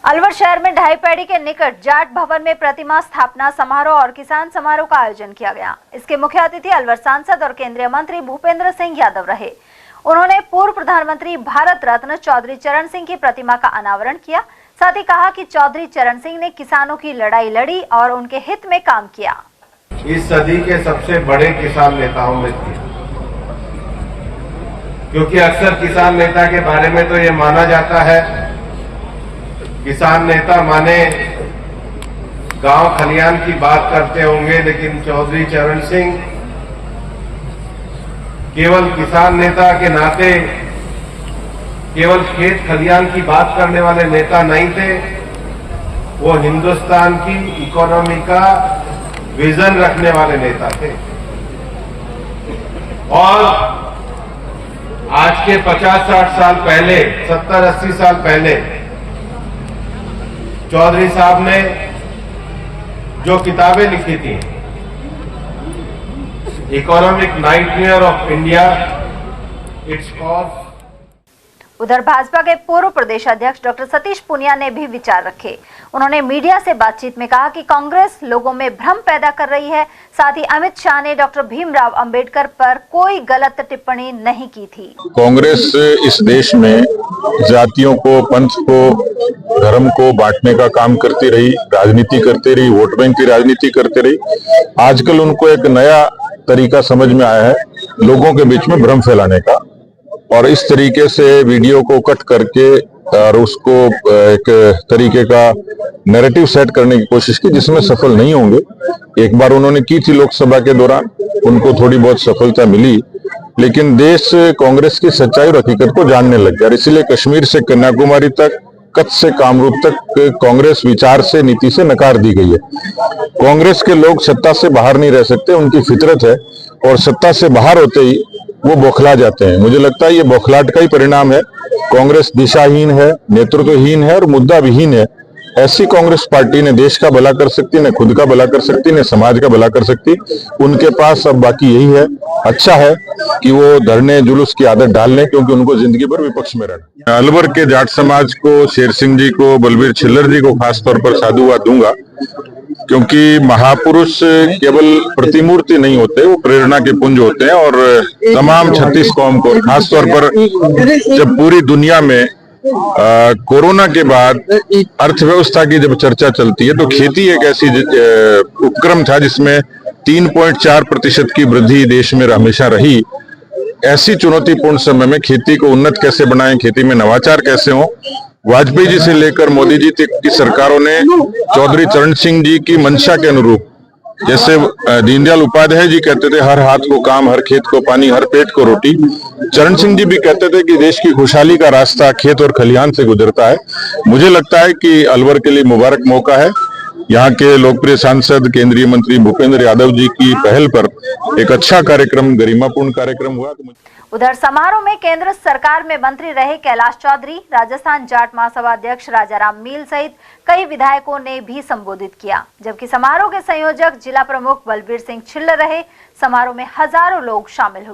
अलवर शहर में ढाई पैड़ी के निकट जाट भवन में प्रतिमा स्थापना समारोह और किसान समारोह का आयोजन किया गया। इसके मुख्य अतिथि अलवर सांसद और केंद्रीय मंत्री भूपेंद्र सिंह यादव रहे। उन्होंने पूर्व प्रधानमंत्री भारत रत्न चौधरी चरण सिंह की प्रतिमा का अनावरण किया। साथ ही कहा कि चौधरी चरण सिंह ने किसानों की लड़ाई लड़ी और उनके हित में काम किया। इस सदी के सबसे बड़े किसान नेताओं में थे, क्योंकि अक्सर किसान नेता के बारे में तो ये माना जाता है, किसान नेता माने गांव खलियान की बात करते होंगे, लेकिन चौधरी चरण सिंह केवल किसान नेता के नाते केवल खेत खलियान की बात करने वाले नेता नहीं थे, वो हिंदुस्तान की इकोनॉमी का विजन रखने वाले नेता थे। और आज के 50-60 साल पहले, 70-80 साल पहले चौधरी साहब ने जो किताबें लिखी थी, economic nightmare of India, it's cause. उधर भाजपा के पूर्व प्रदेश अध्यक्ष डॉक्टर सतीश पूनिया ने भी विचार रखे। उन्होंने मीडिया से बातचीत में कहा कि कांग्रेस लोगों में भ्रम पैदा कर रही है। साथ ही अमित शाह ने डॉक्टर भीमराव अंबेडकर पर कोई गलत टिप्पणी नहीं की थी। कांग्रेस इस देश में जातियों को, पंथ को, धर्म को बांटने का काम करती रही, राजनीति करती रही, वोट बैंक की राजनीति करती रही। आजकल उनको एक नया तरीका समझ में आया है लोगों के बीच में भ्रम फैलाने का, और इस तरीके से वीडियो को कट करके और उसको एक तरीके का नैरेटिव सेट करने की कोशिश की, जिसमें सफल नहीं होंगे। एक बार उन्होंने की थी लोकसभा के दौरान, उनको थोड़ी बहुत सफलता मिली, लेकिन देश कांग्रेस की सच्चाई और हकीकत को जानने लग गया। इसलिए कश्मीर से कन्याकुमारी तक, कच्छ से कामरूप तक कांग्रेस विचार से, नीति से नकार दी गई है। कांग्रेस के लोग सत्ता से बाहर नहीं रह सकते, उनकी फितरत है, और सत्ता से बाहर होते ही वो बौखला जाते हैं। मुझे लगता है ये बौखलाहट का ही परिणाम है। कांग्रेस दिशाहीन है, नेतृत्वहीन है और मुद्दा विहीन है। ऐसी कांग्रेस पार्टी ने देश का भला कर सकती, न खुद का भला कर सकती, न समाज का भला कर सकती। उनके पास अब बाकी यही है। अच्छा है कि वो धरने जुलूस की आदत डाल लें, क्योंकि उनको जिंदगी भर विपक्ष में रहना। अलवर के जाट समाज को, शेर सिंह जी को, बलबीर छिल्लर जी को खासतौर पर साधुवाद दूंगा, क्योंकि महापुरुष केवल प्रतिमूर्ति नहीं होते, वो प्रेरणा के पुंज होते हैं। और तमाम 36 कौम को, खासतौर पर जब पूरी दुनिया में कोरोना के बाद अर्थव्यवस्था की जब चर्चा चलती है, तो खेती एक ऐसी उपक्रम था जिसमें 3.4% की वृद्धि देश में हमेशा रही। ऐसी चुनौतीपूर्ण समय में खेती को उन्नत कैसे बनाएं, खेती में नवाचार कैसे हो, वाजपेयी जी से लेकर मोदी जी तक की सरकारों ने चौधरी चरण सिंह जी की मंशा के अनुरूप, जैसे दीनदयाल उपाध्याय जी कहते थे, हर हाथ को काम, हर खेत को पानी, हर पेट को रोटी। चरण सिंह जी भी कहते थे कि देश की खुशहाली का रास्ता खेत और खलिहान से गुजरता है। मुझे लगता है कि अलवर के लिए मुबारक मौका है। यहाँ के लोकप्रिय सांसद केंद्रीय मंत्री भूपेंद्र यादव जी की पहल पर एक अच्छा कार्यक्रम, गरिमापूर्ण कार्यक्रम हुआ। उधर समारोह में केंद्र सरकार में मंत्री रहे कैलाश चौधरी, राजस्थान जाट महासभा अध्यक्ष राजाराम मील सहित कई विधायकों ने भी संबोधित किया। जबकि समारोह के संयोजक जिला प्रमुख बलबीर सिंह छिल्लर रहे। समारोह में हजारों लोग शामिल हुए।